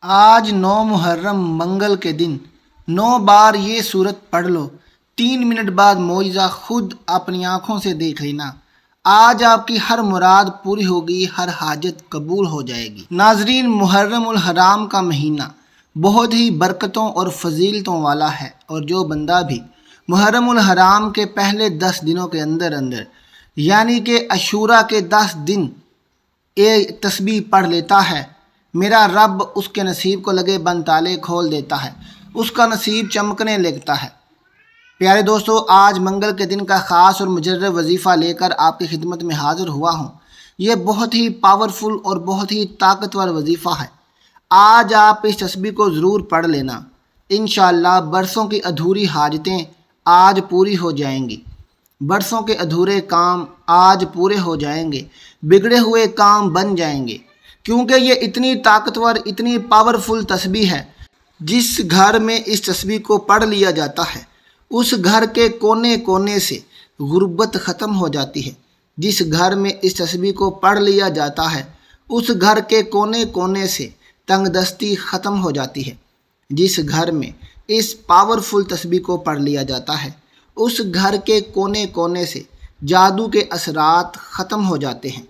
آج 9 محرم منگل کے دن 9 بار یہ صورت پڑھ لو، 3 منٹ بعد معجزہ خود اپنی آنکھوں سے دیکھ لینا۔ آج آپ کی ہر مراد پوری ہوگی، ہر حاجت قبول ہو جائے گی۔ ناظرین، محرم الحرام کا مہینہ بہت ہی برکتوں اور فضیلتوں والا ہے، اور جو بندہ بھی محرم الحرام کے پہلے 10 دنوں کے اندر یعنی کہ عاشوراء کے 10 دن ایک تسبیح پڑھ لیتا ہے، میرا رب اس کے نصیب کو لگے بند تالے کھول دیتا ہے، اس کا نصیب چمکنے لگتا ہے۔ پیارے دوستو، آج منگل کے دن کا خاص اور مجرب وظیفہ لے کر آپ کی خدمت میں حاضر ہوا ہوں۔ یہ بہت ہی پاورفل اور بہت ہی طاقتور وظیفہ ہے۔ آج آپ اس تسبیح کو ضرور پڑھ لینا، انشاءاللہ برسوں کی ادھوری حاجتیں آج پوری ہو جائیں گی، برسوں کے ادھورے کام آج پورے ہو جائیں گے، بگڑے ہوئے کام بن جائیں گے، کیونکہ یہ اتنی طاقتور، اتنی پاورفل تسبیح ہے۔ جس گھر میں اس تسبیح کو پڑھ لیا جاتا ہے، اس گھر کے کونے کونے سے غربت ختم ہو جاتی ہے۔ جس گھر میں اس تسبیح کو پڑھ لیا جاتا ہے، اس گھر کے کونے کونے سے تنگ دستی ختم ہو جاتی ہے۔ جس گھر میں اس پاورفل تسبیح کو پڑھ لیا جاتا ہے، اس گھر کے کونے کونے سے جادو کے اثرات ختم ہو جاتے ہیں،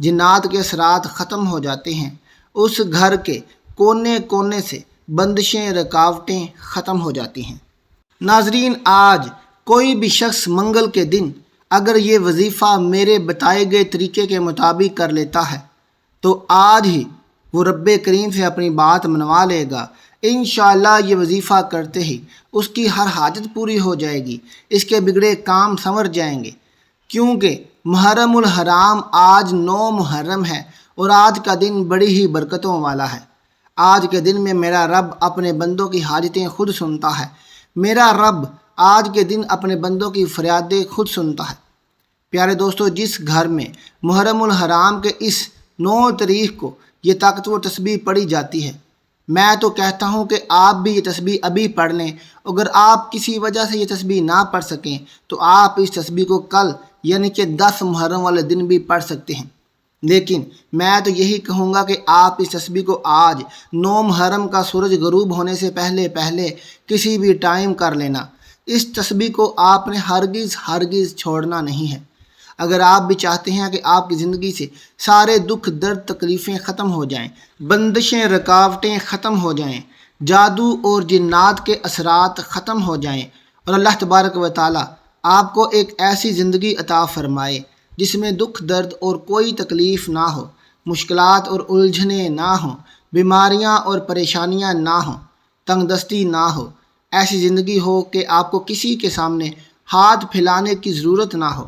جنات کے اثرات ختم ہو جاتے ہیں۔ اس گھر کے کونے کونے سے بندشیں، رکاوٹیں ختم ہو جاتی ہیں۔ ناظرین، آج کوئی بھی شخص منگل کے دن اگر یہ وظیفہ میرے بتائے گئے طریقے کے مطابق کر لیتا ہے تو آج ہی وہ رب کریم سے اپنی بات منوا لے گا۔ انشاءاللہ یہ وظیفہ کرتے ہی اس کی ہر حاجت پوری ہو جائے گی، اس کے بگڑے کام سنور جائیں گے، کیونکہ محرم الحرام آج 9 محرم ہے، اور آج کا دن بڑی ہی برکتوں والا ہے۔ آج کے دن میں میرا رب اپنے بندوں کی حاجتیں خود سنتا ہے، میرا رب آج کے دن اپنے بندوں کی فریادیں خود سنتا ہے۔ پیارے دوستو، جس گھر میں محرم الحرام کے اس 9 تاریخ کو یہ طاقتور تسبیح پڑھی جاتی ہے، میں تو کہتا ہوں کہ آپ بھی یہ تسبیح ابھی پڑھ لیں۔ اگر آپ کسی وجہ سے یہ تسبیح نہ پڑھ سکیں تو آپ اس تسبیح کو کل یعنی کہ 10 محرم والے دن بھی پڑھ سکتے ہیں، لیکن میں تو یہی کہوں گا کہ آپ اس تسبیح کو آج 9 محرم کا سورج غروب ہونے سے پہلے کسی بھی ٹائم کر لینا۔ اس تسبیح کو آپ نے ہرگز چھوڑنا نہیں ہے۔ اگر آپ بھی چاہتے ہیں کہ آپ کی زندگی سے سارے دکھ درد تکلیفیں ختم ہو جائیں، بندشیں رکاوٹیں ختم ہو جائیں، جادو اور جنات کے اثرات ختم ہو جائیں، اور اللہ تبارک و تعالی آپ کو ایک ایسی زندگی عطا فرمائے جس میں دکھ درد اور کوئی تکلیف نہ ہو، مشکلات اور الجھنیں نہ ہوں، بیماریاں اور پریشانیاں نہ ہوں، تنگ دستی نہ ہو، ایسی زندگی ہو کہ آپ کو کسی کے سامنے ہاتھ پھیلانے کی ضرورت نہ ہو،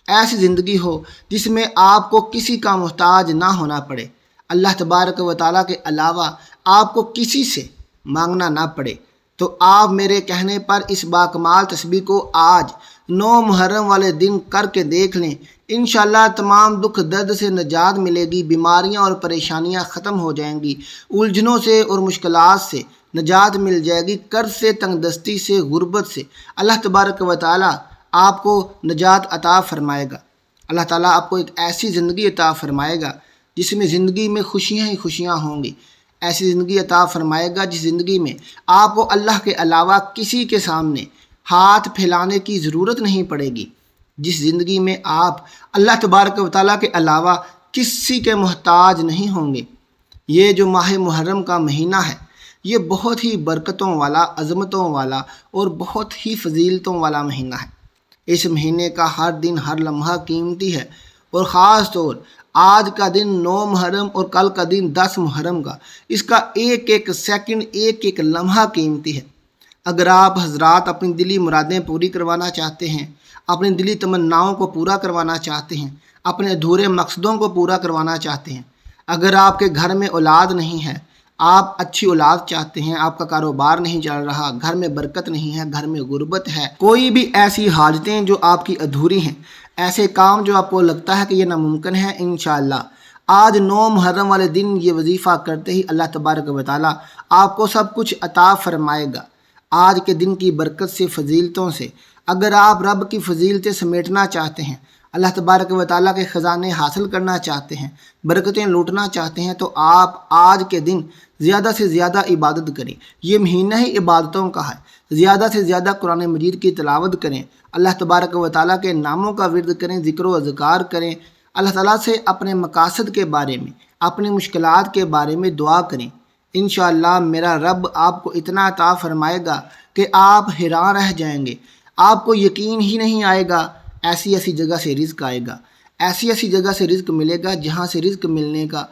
ایسی زندگی ہو جس میں آپ کو کسی کا محتاج نہ ہونا پڑے، اللہ تبارک و تعالیٰ کے علاوہ آپ کو کسی سے مانگنا نہ پڑے۔ تو آپ میرے کہنے پر اس باکمال تسبیح کو آج 9 محرم والے دن کر کے دیکھ لیں، انشاءاللہ تمام دکھ درد سے نجات ملے گی، بیماریاں اور پریشانیاں ختم ہو جائیں گی، الجھنوں سے اور مشکلات سے نجات مل جائے گی، قرض سے، تنگ دستی سے، غربت سے اللہ تبارک و تعالیٰ آپ کو نجات عطا فرمائے گا۔ اللہ تعالیٰ آپ کو ایک ایسی زندگی عطا فرمائے گا جس میں زندگی میں خوشیاں ہی خوشیاں ہوں گی، ایسی زندگی عطا فرمائے گا جس زندگی میں آپ کو اللہ کے علاوہ کسی کے سامنے ہاتھ پھیلانے کی ضرورت نہیں پڑے گی، جس زندگی میں آپ اللہ تبارک و تعالیٰ کے علاوہ کسی کے محتاج نہیں ہوں گے۔ یہ جو ماہ محرم کا مہینہ ہے، یہ بہت ہی برکتوں والا، عظمتوں والا اور بہت ہی فضیلتوں والا مہینہ ہے۔ اس مہینے کا ہر دن، ہر لمحہ قیمتی ہے، اور خاص طور آج کا دن 9 محرم اور کل کا دن 10 محرم کا، اس کا ایک ایک سیکنڈ، ایک ایک لمحہ قیمتی ہے۔ اگر آپ حضرات اپنی دلی مرادیں پوری کروانا چاہتے ہیں، اپنی دلی تمناؤں کو پورا کروانا چاہتے ہیں، اپنے ادھورے مقصدوں کو پورا کروانا چاہتے ہیں، اگر آپ کے گھر میں اولاد نہیں ہے، آپ اچھی اولاد چاہتے ہیں، آپ کا کاروبار نہیں چل رہا، گھر میں برکت نہیں ہے، گھر میں غربت ہے، کوئی بھی ایسی حاجتیں جو آپ کی ادھوری ہیں، ایسے کام جو آپ کو لگتا ہے کہ یہ ناممکن ہے، انشاءاللہ آج 9 محرم والے دن یہ وظیفہ کرتے ہی اللہ تبارک و تعالیٰ آپ کو سب کچھ عطا فرمائے گا۔ آج کے دن کی برکت سے، فضیلتوں سے، اگر آپ رب کی فضیلتیں سمیٹنا چاہتے ہیں، اللہ تبارک و تعالیٰ کے خزانے حاصل کرنا چاہتے ہیں، برکتیں لوٹنا چاہتے ہیں، تو آپ آج کے دن زیادہ سے زیادہ عبادت کریں، یہ مہینہ ہی عبادتوں کا ہے۔ زیادہ سے زیادہ قرآن مجید کی تلاوت کریں، اللہ تبارک و تعالیٰ کے ناموں کا ورد کریں، ذکر و اذکار کریں، اللہ تعالیٰ سے اپنے مقاصد کے بارے میں، اپنی مشکلات کے بارے میں دعا کریں۔ انشاءاللہ میرا رب آپ کو اتنا عطا فرمائے گا کہ آپ حیران رہ جائیں گے، آپ کو یقین ہی نہیں آئے گا۔ ایسی ایسی جگہ سے رزق آئے گا، ایسی ایسی جگہ سے رزق ملے گا جہاں سے رزق ملنے کا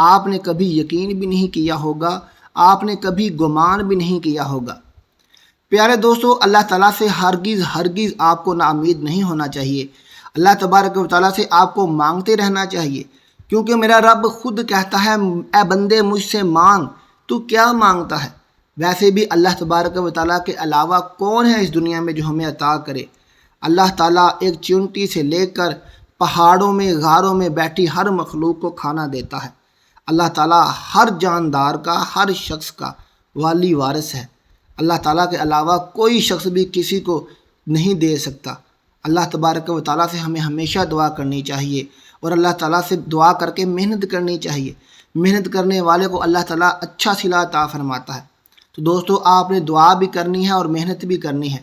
آپ نے کبھی یقین بھی نہیں کیا ہوگا، آپ نے کبھی گمان بھی نہیں کیا ہوگا۔ پیارے دوستو، اللہ تعالیٰ سے ہرگز آپ کو نا امید نہیں ہونا چاہیے۔ اللہ تبارک و تعالیٰ سے آپ کو مانگتے رہنا چاہیے، کیونکہ میرا رب خود کہتا ہے اے بندے مجھ سے مانگ، تو کیا مانگتا ہے؟ ویسے بھی اللہ تبارک و تعالیٰ کے علاوہ کون ہے اس دنیا میں جو ہمیں عطا کرے؟ اللہ تعالیٰ ایک چیونٹی سے لے کر پہاڑوں میں غاروں میں بیٹھی ہر مخلوق کو کھانا دیتا ہے۔ اللہ تعالیٰ ہر جاندار کا، ہر شخص کا والی وارث ہے۔ اللہ تعالیٰ کے علاوہ کوئی شخص بھی کسی کو نہیں دے سکتا۔ اللہ تبارک و تعالیٰ سے ہمیں ہمیشہ دعا کرنی چاہیے اور اللہ تعالیٰ سے دعا کر کے محنت کرنی چاہیے۔ محنت کرنے والے کو اللہ تعالیٰ اچھا صلہ عطا فرماتا ہے۔ تو دوستو، آپ نے دعا بھی کرنی ہے اور محنت بھی کرنی ہے۔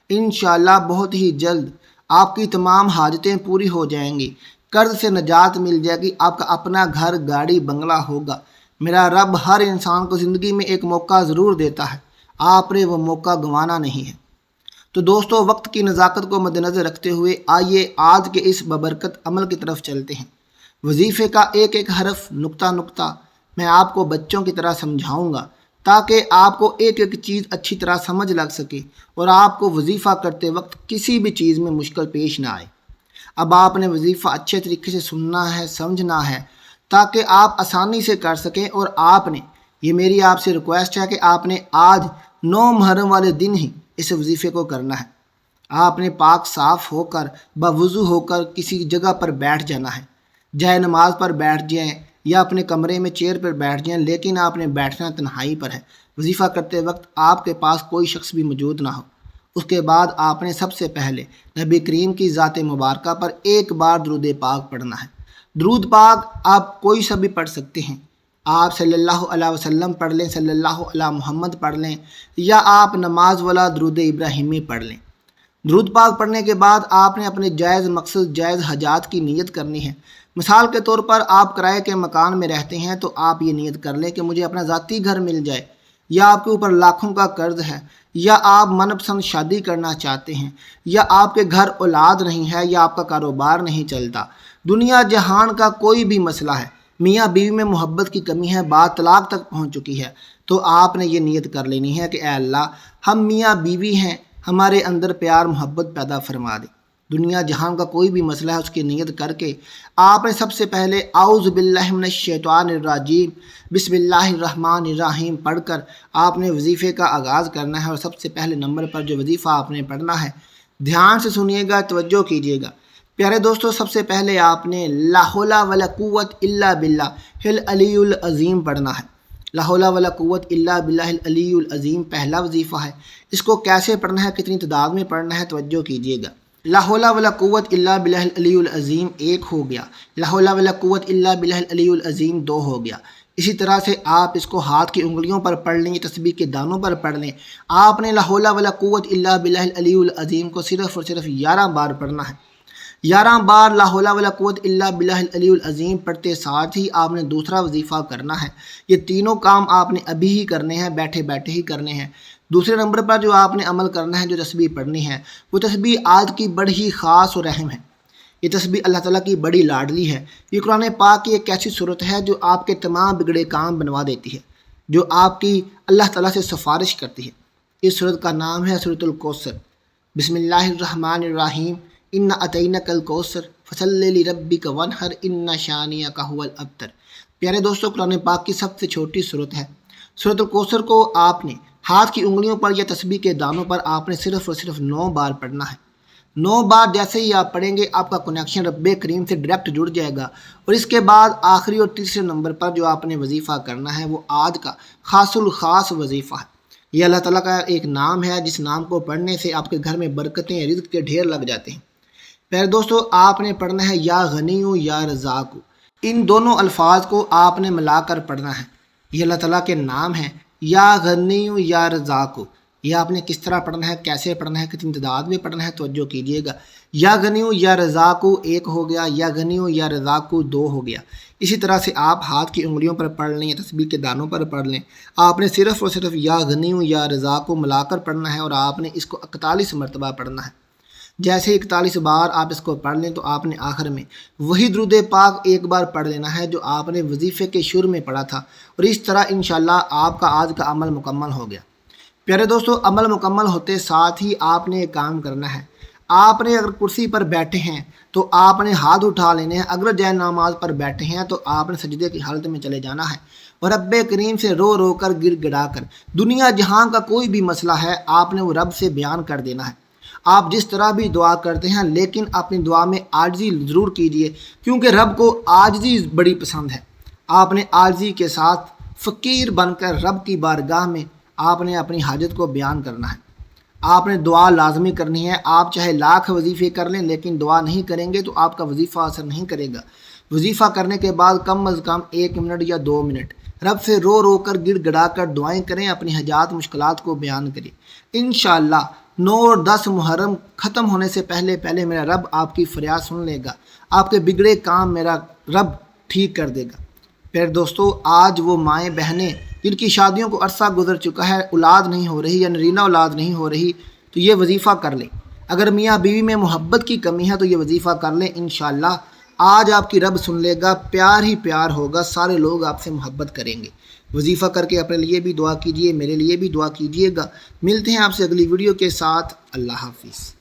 انشاءاللہ بہت ہی جلد آپ کی تمام حاجتیں پوری ہو جائیں گی، قرض سے نجات مل جائے گی، آپ کا اپنا گھر، گاڑی، بنگلہ ہوگا۔ میرا رب ہر انسان کو زندگی میں ایک موقع ضرور دیتا ہے، آپ نے وہ موقع گنوانا نہیں ہے۔ تو دوستو، وقت کی نزاکت کو مد نظر رکھتے ہوئے آئیے آج کے اس ببرکت عمل کی طرف چلتے ہیں۔ وظیفے کا ایک ایک حرف، نقطہ نقطہ میں آپ کو بچوں کی طرح سمجھاؤں گا، تاکہ آپ کو ایک ایک چیز اچھی طرح سمجھ لگ سکے اور آپ کو وظیفہ کرتے وقت کسی بھی چیز میں مشکل پیش نہ آئے۔ اب آپ نے وظیفہ اچھے طریقے سے سننا ہے، سمجھنا ہے، تاکہ آپ آسانی سے کر سکیں۔ اور آپ نے، یہ میری آپ سے ریکویسٹ ہے کہ آپ نے آج 9 محرم والے دن ہی اس وظیفے کو کرنا ہے۔ آپ نے پاک صاف ہو کر، باوضو ہو کر کسی جگہ پر بیٹھ جانا ہے، جائے نماز پر بیٹھ جائیں یا اپنے کمرے میں چیئر پر بیٹھ جائیں، لیکن آپ نے بیٹھنا تنہائی پر ہے۔ وظیفہ کرتے وقت آپ کے پاس کوئی شخص بھی موجود نہ ہو۔ اس کے بعد آپ نے سب سے پہلے نبی کریم کی ذات مبارکہ پر ایک بار درود پاک پڑھنا ہے۔ درود پاک آپ کوئی سا بھی پڑھ سکتے ہیں، آپ صلی اللہ علیہ وسلم پڑھ لیں، صلی اللہ علیہ محمد پڑھ لیں، یا آپ نماز والا درود ابراہیمی پڑھ لیں۔ درود پاک پڑھنے کے بعد آپ نے اپنے جائز مقصد، جائز حاجات کی نیت کرنی ہے۔ مثال کے طور پر آپ کرائے کے مکان میں رہتے ہیں تو آپ یہ نیت کر لیں کہ مجھے اپنا ذاتی گھر مل جائے، یا آپ کے اوپر لاکھوں کا قرض ہے، یا آپ من پسند شادی کرنا چاہتے ہیں، یا آپ کے گھر اولاد نہیں ہے، یا آپ کا کاروبار نہیں چلتا، دنیا جہان کا کوئی بھی مسئلہ ہے، میاں بیوی میں محبت کی کمی ہے، بات طلاق تک پہنچ چکی ہے، تو آپ نے یہ نیت کر لینی ہے کہ اے اللہ، ہم میاں بیوی ہیں، ہمارے اندر پیار محبت پیدا فرما دے۔ دنیا جہان کا کوئی بھی مسئلہ ہے، اس کی نیت کر کے آپ نے سب سے پہلے اعوذ باللہ من الشیطان الرجیم بسم اللہ الرحمن الرحیم پڑھ کر آپ نے وظیفے کا آغاز کرنا ہے۔ اور سب سے پہلے نمبر پر جو وظیفہ آپ نے پڑھنا ہے، دھیان سے سنیے گا، توجہ کیجیے گا۔ پیارے دوستو، سب سے پہلے آپ نے لا حول ولا قوت الا باللہ العلی العظیم پڑھنا ہے۔ لا حول ولا قوت الا باللہ العلی العظیم پہلا وظیفہ ہے۔ اس کو کیسے پڑھنا ہے، کتنی تعداد میں پڑھنا ہے، توجہ کیجیے گا۔ لا حول ولا قوت الا باللہ العلی العظیم 1 ہو گیا، لا حول ولا قوت الا باللہ العلی العظیم 2 ہو گیا۔ اسی طرح سے آپ اس کو ہاتھ کی انگلیوں پر پڑھ لیں، تسبیح کے دانوں پر پڑھ لیں۔ آپ نے لا حول ولا قوت الا باللہ العلی العظیم کو صرف اور صرف 11 بار پڑھنا ہے۔ 11 بار لا حول ولا قوت الا باللہ العلی العظیم پڑھتے ساتھ ہی آپ نے دوسرا وظیفہ کرنا ہے۔ یہ تینوں کام آپ نے ابھی ہی کرنے ہیں، بیٹھے بیٹھے ہی کرنے ہیں۔ دوسرے نمبر پر جو آپ نے عمل کرنا ہے، جو تسبیح پڑھنی ہے، وہ تسبیح آج کی بڑی خاص اور اہم ہے۔ یہ تسبیح اللہ تعالیٰ کی بڑی لاڈلی ہے۔ یہ قرآن پاک کی ایک ایسی صورت ہے جو آپ کے تمام بگڑے کام بنوا دیتی ہے، جو آپ کی اللہ تعالیٰ سے سفارش کرتی ہے۔ اس صورت کا نام ہے سورۃ الکوثر۔ بسم اللہ الرحمن الرحیم، انا اعطیناک الکوثر فصلی لربک وانحر ان شانئک ھو الابتر۔ پیارے دوستو، قرآن پاک کی سب سے چھوٹی صورت ہے۔ سورۃ الکوثر کو آپ نے ہاتھ کی انگلیوں پر یا تسبیح کے دانوں پر آپ نے صرف اور صرف 9 بار پڑھنا ہے۔ 9 بار جیسے ہی آپ پڑھیں گے، آپ کا کنیکشن رب کریم سے ڈائریکٹ جڑ جائے گا۔ اور اس کے بعد آخری اور تیسرے نمبر پر جو آپ نے وظیفہ کرنا ہے، وہ آج کا خاص الخاص وظیفہ ہے۔ یہ اللہ تعالیٰ کا ایک نام ہے جس نام کو پڑھنے سے آپ کے گھر میں برکتیں، رزق کے ڈھیر لگ جاتے ہیں۔ پھر دوستو، آپ نے پڑھنا ہے یا غنی یا رزاق۔ ان دونوں الفاظ کو آپ نے ملا کر پڑھنا ہے۔ یہ اللہ تعالیٰ کے نام ہیں، یا غنیو یا رزاقو۔ یہ آپ نے کس طرح پڑھنا ہے، کیسے پڑھنا ہے، کتنی تعداد میں پڑھنا ہے، توجہ کیجیے گا۔ یا غنیو یا رزاقو ایک ہو گیا، یا غنیو یا رزاقو دو ہو گیا۔ اسی طرح سے آپ ہاتھ کی انگلیوں پر پڑھ لیں یا تسبیح کے دانوں پر پڑھ لیں۔ آپ نے صرف اور صرف یا غنیو یا رزاقو ملا کر پڑھنا ہے، اور آپ نے اس کو 41 مرتبہ پڑھنا ہے۔ جیسے 41 بار آپ اس کو پڑھ لیں تو آپ نے آخر میں وہی درود پاک ایک بار پڑھ لینا ہے جو آپ نے وظیفے کے شروع میں پڑھا تھا، اور اس طرح انشاءاللہ آپ کا آج کا عمل مکمل ہو گیا۔ پیارے دوستو، عمل مکمل ہوتے ساتھ ہی آپ نے ایک کام کرنا ہے۔ آپ نے اگر کرسی پر بیٹھے ہیں تو آپ نے ہاتھ اٹھا لینے ہیں، اگر جائے نماز پر بیٹھے ہیں تو آپ نے سجدے کی حالت میں چلے جانا ہے، اور رب کریم سے رو رو کر گر گڑا کر دنیا جہاں کا کوئی بھی مسئلہ ہے آپ نے وہ رب سے بیان کر دینا ہے۔ آپ جس طرح بھی دعا کرتے ہیں لیکن اپنی دعا میں عاجزی ضرور کیجیے، کیونکہ رب کو عاجزی بڑی پسند ہے۔ آپ نے عاجزی کے ساتھ فقیر بن کر رب کی بارگاہ میں آپ نے اپنی حاجت کو بیان کرنا ہے۔ آپ نے دعا لازمی کرنی ہے۔ آپ چاہے لاکھ وظیفے کر لیں لیکن دعا نہیں کریں گے تو آپ کا وظیفہ اثر نہیں کرے گا۔ وظیفہ کرنے کے بعد کم از کم 1 منٹ یا 2 منٹ رب سے رو رو کر گڑ گڑا کر دعائیں کریں، اپنی حاجات مشکلات کو بیان کریں۔ انشاءاللہ 9 اور 10 محرم ختم ہونے سے پہلے میرا رب آپ کی فریاد سن لے گا، آپ کے بگڑے کام میرا رب ٹھیک کر دے گا۔ پھر دوستو، آج وہ مائیں بہنیں جن کی شادیوں کو عرصہ گزر چکا ہے، اولاد نہیں ہو رہی یا نرینہ اولاد نہیں ہو رہی، تو یہ وظیفہ کر لیں۔ اگر میاں بیوی میں محبت کی کمی ہے تو یہ وظیفہ کر لیں، انشاءاللہ آج آپ کی رب سن لے گا، پیار ہی پیار ہوگا، سارے لوگ آپ سے محبت کریں گے۔ وظیفہ کر کے اپنے لیے بھی دعا کیجیے، میرے لیے بھی دعا کیجیے گا۔ ملتے ہیں آپ سے اگلی ویڈیو کے ساتھ۔ اللہ حافظ۔